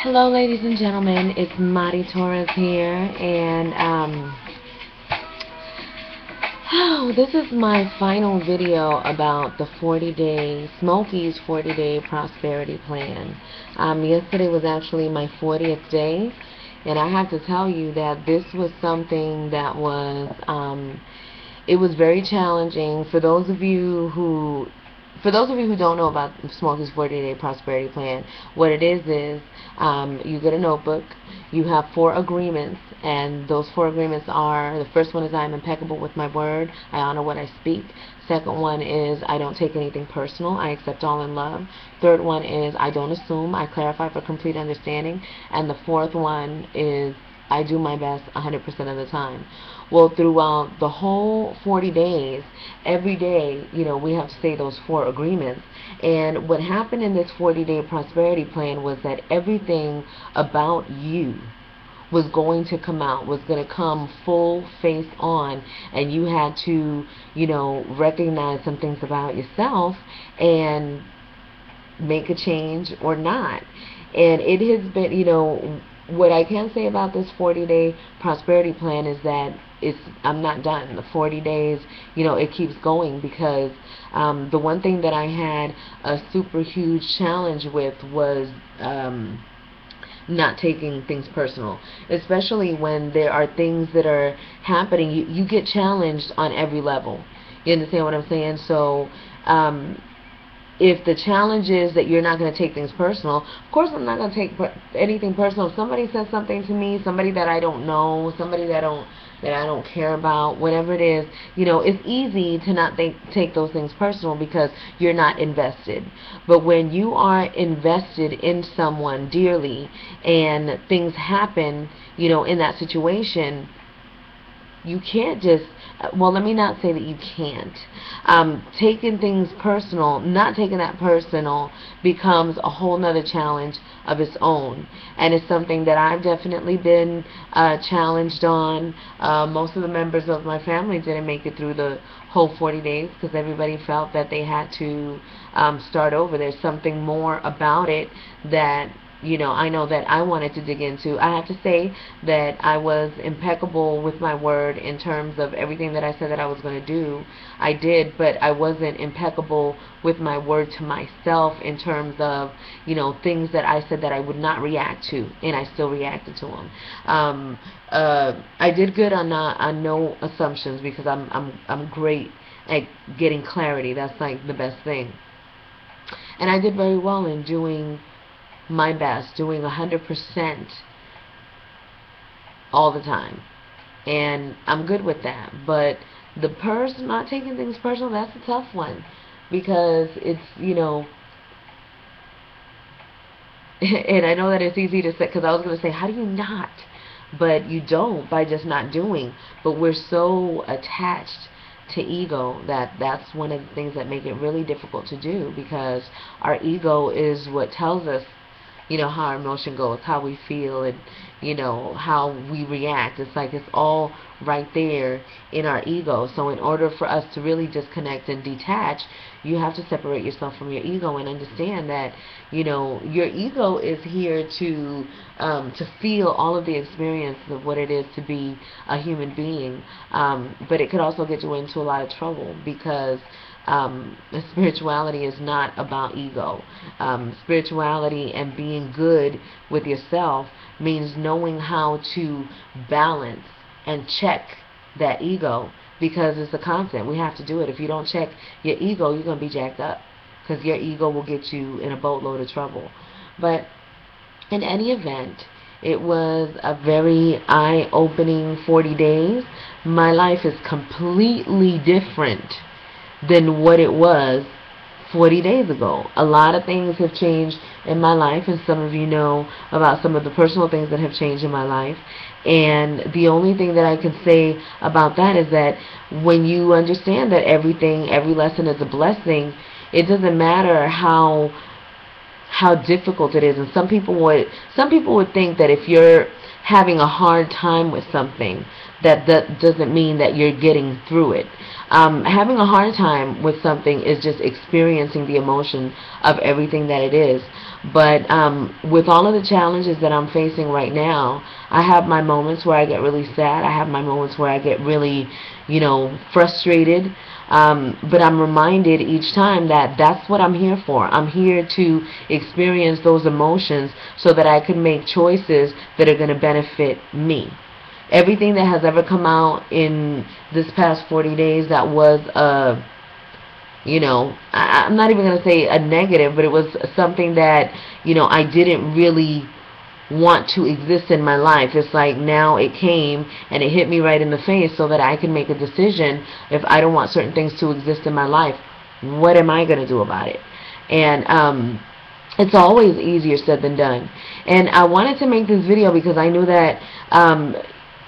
Hello, ladies and gentlemen. It's Mari Torres here, and this is my final video about the 40-day Smokey's 40-day prosperity plan. Yesterday was actually my 40th day, and I have to tell you that this was something that was it was very challenging for those of you who don't know about Smokey's 40-day prosperity plan. What it is you get a notebook, you have 4 agreements, and those 4 agreements are: the first one is I am impeccable with my word, I honor what I speak. Second one is I don't take anything personal, I accept all in love. Third one is I don't assume, I clarify for complete understanding. And the fourth one is I do my best 100% of the time. Well, throughout the whole 40 days, every day, we have to say those 4 agreements. And what happened in this 40-day prosperity plan was that everything about you was going to come out, was going to come full face on, and you had to, recognize some things about yourself and make a change or not. And it has been, what I can say about this 40-day prosperity plan is that I'm not done. The 40 days, it keeps going, because the one thing that I had a super huge challenge with was not taking things personal, especially when there are things that are happening. You get challenged on every level. You understand what I'm saying? So if the challenge is that you're not going to take things personal, of course I'm not going to take anything personal. If somebody says something to me, somebody that I don't know, somebody that I don't care about, whatever it is, it's easy to not take those things personal because you're not invested. But when you are invested in someone dearly and things happen, in that situation, you can't just, well, let me not say that you can't. Taking things personal, not taking that personal, becomes a whole nother challenge of its own. And it's something that I've definitely been challenged on. Most of the members of my family didn't make it through the whole 40 days because everybody felt that they had to start over. There's something more about it that I know that I wanted to dig into. I have to say that I was impeccable with my word in terms of everything that I said that I was going to do. I did, but I wasn't impeccable with my word to myself in terms of, things that I said that I would not react to, and I still reacted to them. I did good on no assumptions, because I'm great at getting clarity. That's like the best thing. And I did very well in doing my best, doing 100% all the time, and I'm good with that. But the not taking things personal, that's a tough one, because it's, and I know that it's easy to say, because I was going to say, how do you not? But you don't, by just not doing. But we're so attached to ego that's one of the things that make it really difficult to do, because our ego is what tells us how our emotion goes, how we feel, and how we react. It's like it's all right there in our ego. So in order for us to really disconnect and detach, you have to separate yourself from your ego and understand that your ego is here to feel all of the experience of what it is to be a human being, but it could also get you into a lot of trouble, because spirituality is not about ego. Spirituality and being good with yourself means knowing how to balance and check that ego, because it's a constant. We have to do it. If you don't check your ego, you're going to be jacked up, because your ego will get you in a boatload of trouble. But in any event, it was a very eye-opening 40 days. My life is completely different than what it was 40 days ago. A lot of things have changed in my life, and some of you know about some of the personal things that have changed in my life. And the only thing that I can say about that is that when you understand that every lesson is a blessing, it doesn't matter how difficult it is. And some people would think that if you're having a hard time with something, that doesn't mean that you're getting through it. Having a hard time with something is just experiencing the emotion of everything that it is. But with all of the challenges that I'm facing right now, I have my moments where I get really sad. I have my moments where I get really, frustrated. But I'm reminded each time that that's what I'm here for. I'm here to experience those emotions so that I can make choices that are going to benefit me. Everything that has ever come out in this past 40 days that was I'm not even going to say a negative, but it was something that, I didn't really want to exist in my life. It's like now it came and it hit me right in the face so that I can make a decision. If I don't want certain things to exist in my life, what am I going to do about it? And it's always easier said than done. And I wanted to make this video because I knew that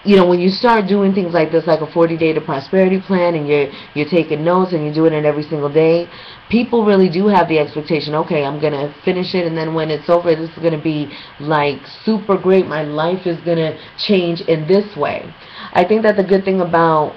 when you start doing things like this, like a 40-day to prosperity plan, and you're taking notes and you're doing it every single day, people really do have the expectation, okay, I'm going to finish it, and then when it's over, this is going to be like super great. My life is going to change in this way. I think that the good thing about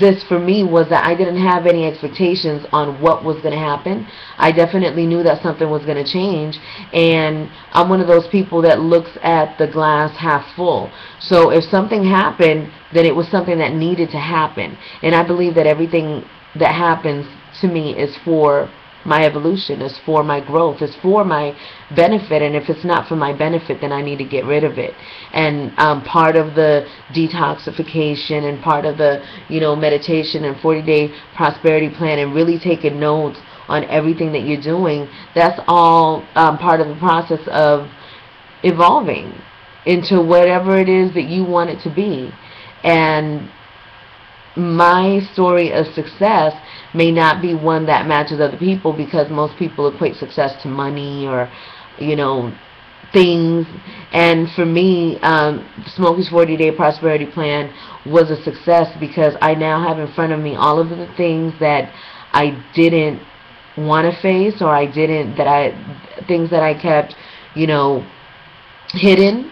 this for me was that I didn't have any expectations on what was going to happen. I definitely knew that something was going to change, and I'm one of those people that looks at the glass half full. So if something happened, then it was something that needed to happen, and I believe that everything that happens to me is for my evolution, is for my growth, is for my benefit, and if it's not for my benefit, then I need to get rid of it. And part of the detoxification and part of the meditation and 40-day prosperity plan and really taking notes on everything that you're doing, that's all part of the process of evolving into whatever it is that you want it to be. And my story of success may not be one that matches other people, because most people equate success to money or things. And for me, Smokey's 40-day prosperity plan was a success because I now have in front of me all of the things that I didn't want to face, or things that I kept hidden.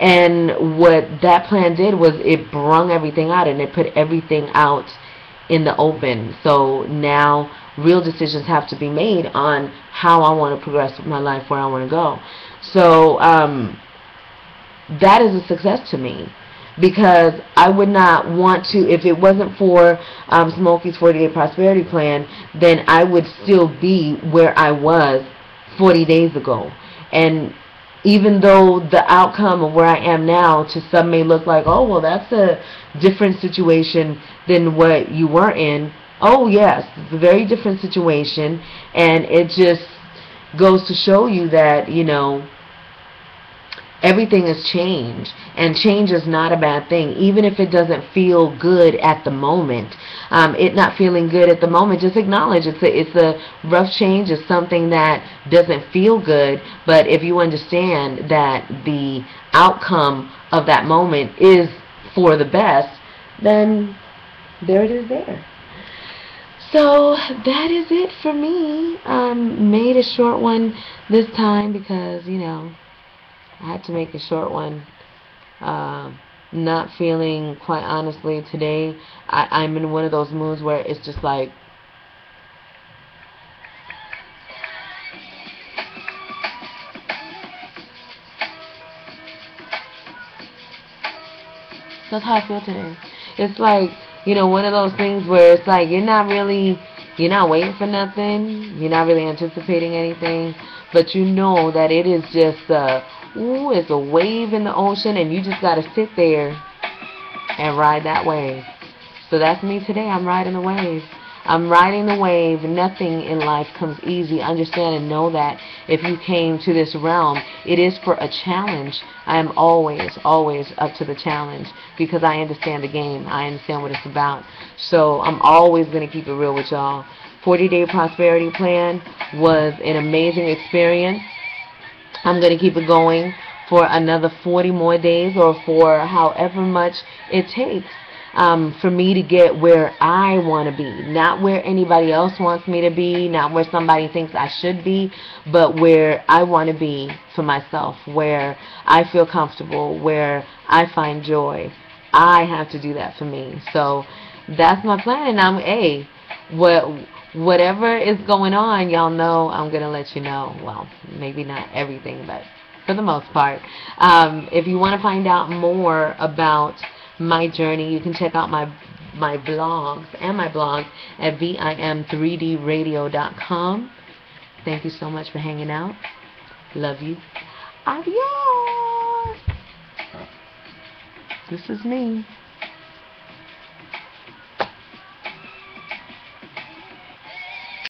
And what that plan did was it brung everything out, and it put everything out in the open. So now real decisions have to be made on how I want to progress with my life, where I want to go. So that is a success to me, because I would not want to, if it wasn't for Smokey's 40-day prosperity plan, then I would still be where I was 40 days ago. And even though the outcome of where I am now to some may look like, oh, well, that's a different situation than what you were in. Oh, yes, it's a very different situation, and it just goes to show you that, everything has changed, and change is not a bad thing, even if it doesn't feel good at the moment. It not feeling good at the moment, just acknowledge it's a rough change. It's something that doesn't feel good, but if you understand that the outcome of that moment is for the best, then there it is there. So that is it for me. Made a short one this time because, I had to make a short one. Not feeling, quite honestly, today. I'm in one of those moods where it's just like, that's how I feel today. It's like, one of those things where it's like you're not waiting for nothing. You're not really anticipating anything. But you know that it is just it's a wave in the ocean, and you just got to sit there and ride that wave. So that's me today. I'm riding the wave. I'm riding the wave. Nothing in life comes easy. Understand and know that if you came to this realm, it is for a challenge. I am always, always up to the challenge because I understand the game. I understand what it's about. So I'm always going to keep it real with y'all. 40-day prosperity plan was an amazing experience. I'm going to keep it going for another 40 more days, or for however much it takes for me to get where I want to be. Not where anybody else wants me to be, not where somebody thinks I should be, but where I want to be for myself, where I feel comfortable, where I find joy, I have to do that for me. So that's my plan, and whatever is going on, y'all know I'm gonna let you know. Well, maybe not everything, but for the most part. If you want to find out more about my journey, you can check out my blogs and my blog at vim3dradio.com. Thank you so much for hanging out. Love you. Adios. This is me.